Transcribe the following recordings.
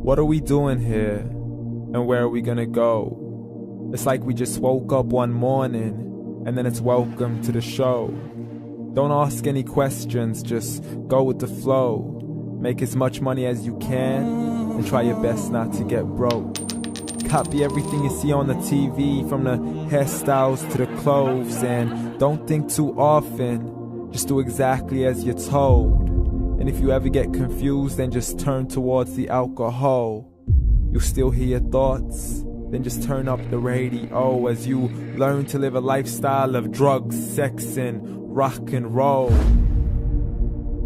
What are we doing here? And where are we gonna go? It's like we just woke up one morning and then it's welcome to the show. Don't ask any questions, just go with the flow. Make as much money as you can and try your best not to get broke. Copy everything you see on the TV, from the hairstyles to the clothes, and don't think too often, just do exactly as you're told. And if you ever get confused, then just turn towards the alcohol. You'll still hear your thoughts, then just turn up the radio as you learn to live a lifestyle of drugs, sex, and rock and roll.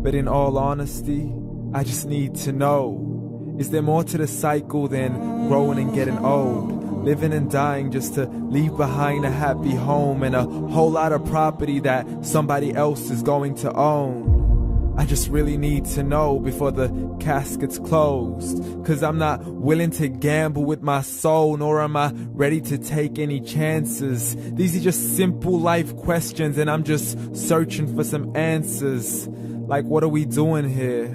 But in all honesty, I just need to know, is there more to the cycle than growing and getting old? Living and dying just to leave behind a happy home and a whole lot of property that somebody else is going to own. I just really need to know before the casket's closed, 'cause I'm not willing to gamble with my soul, nor am I ready to take any chances. These are just simple life questions and I'm just searching for some answers. Like, what are we doing here?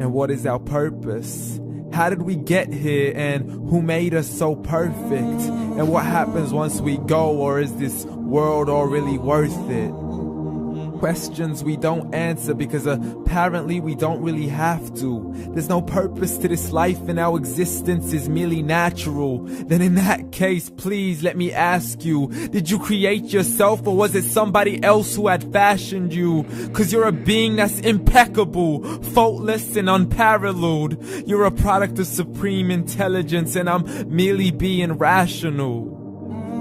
And what is our purpose? How did we get here, and who made us so perfect? And what happens once we go, or is this world all really worth it? Questions we don't answer because apparently we don't really have to. There's no purpose to this life and our existence is merely natural. Then in that case, please let me ask you, did you create yourself, or was it somebody else who had fashioned you? 'Cause you're a being that's impeccable, faultless and unparalleled. You're a product of supreme intelligence and I'm merely being rational.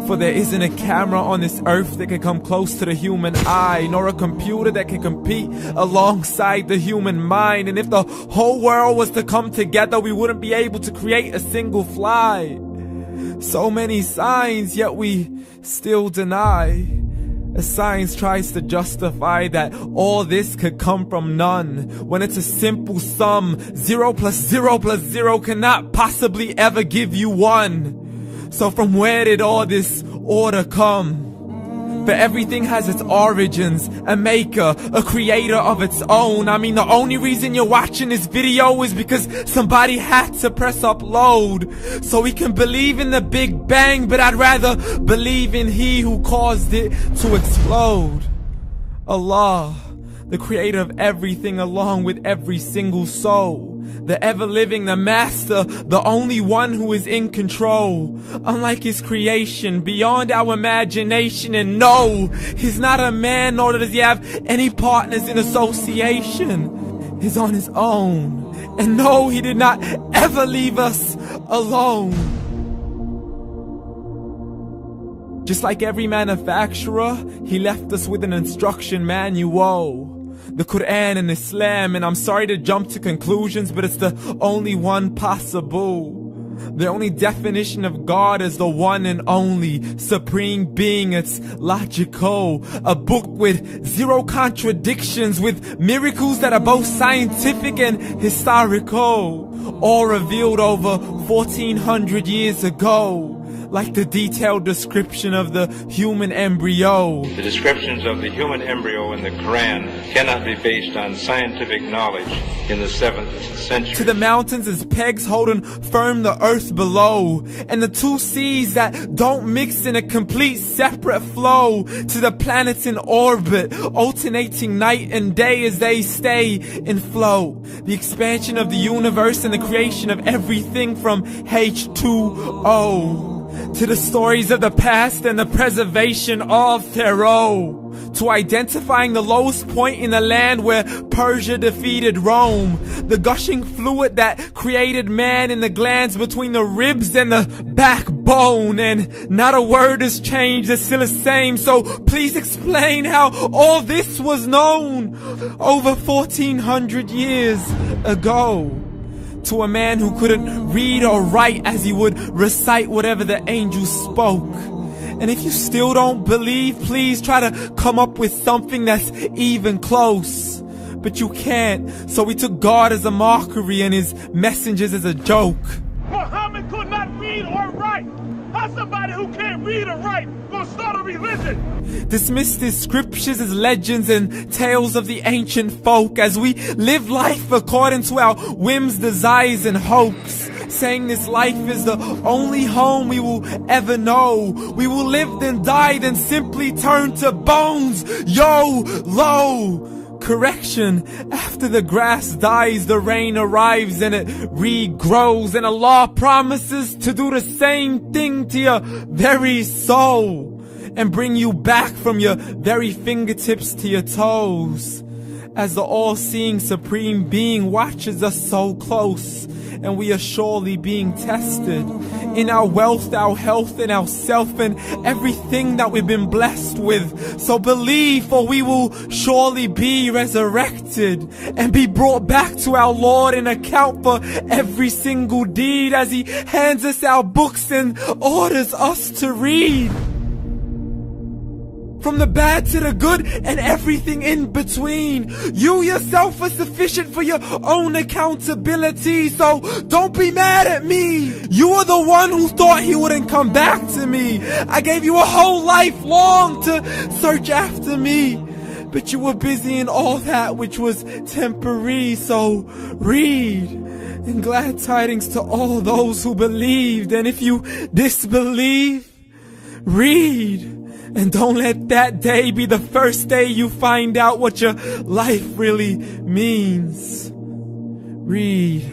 For there isn't a camera on this earth that can come close to the human eye, nor a computer that can compete alongside the human mind. And if the whole world was to come together, we wouldn't be able to create a single fly. So many signs, yet we still deny. As science tries to justify that all this could come from none, when it's a simple sum. 0 plus 0 plus 0 cannot possibly ever give you 1. So from where did all this order come? For everything has its origins, a maker, a creator of its own. I mean, the only reason you're watching this video is because somebody had to press upload. So we can believe in the Big Bang, but I'd rather believe in He who caused it to explode. Allah, the creator of everything along with every single soul. The ever-living, the master, the only one who is in control. Unlike his creation, beyond our imagination. And no, he's not a man, nor does he have any partners in association. He's on his own. And no, he did not ever leave us alone. Just like every manufacturer, he left us with an instruction manual. The Quran and Islam, and I'm sorry to jump to conclusions, but it's the only one possible. The only definition of God is the one and only supreme being. It's logical, a book with 0 contradictions, with miracles that are both scientific and historical, all revealed over 1400 years ago. Like the detailed description of the human embryo. The descriptions of the human embryo in the Quran cannot be based on scientific knowledge in the 7th century. To the mountains as pegs holding firm the earth below, and the 2 seas that don't mix in a complete separate flow. To the planets in orbit, alternating night and day as they stay in flow. The expansion of the universe and the creation of everything from H2O. To the stories of the past and the preservation of Pharaoh. To identifying the lowest point in the land where Persia defeated Rome. The gushing fluid that created man in the glands between the ribs and the backbone. And not a word has changed, it's still the same. So please explain how all this was known over 1400 years ago. To a man who couldn't read or write as he would recite whatever the angels spoke. And if you still don't believe, please try to come up with something that's even close. But you can't, so we took God as a mockery and his messengers as a joke. Muhammad could not read or write. How's somebody who can't read or write gonna start a religion? Dismissed his scriptures as legends and tales of the ancient folk as we live life according to our whims, desires, and hopes. saying this life is the only home we will ever know. We will live then die then simply turn to bones. YOLO! Correction, after the grass dies, the rain arrives and it regrows, and Allah promises to do the same thing to your very soul and bring you back from your very fingertips to your toes, as the all-seeing supreme being watches us so close, and we are surely being tested in our wealth, our health, and our self, and everything that we've been blessed with. So believe, for we will surely be resurrected and be brought back to our Lord and account for every single deed, as He hands us our books and orders us to read. From the bad to the good and everything in between. You yourself are sufficient for your own accountability, so don't be mad at me. You are the one who thought He wouldn't come back to me. I gave you a whole life long to search after me, but you were busy in all that which was temporary. So read, and glad tidings to all those who believed. And if you disbelieve, read. And don't let that day be the first day you find out what your life really means. Read.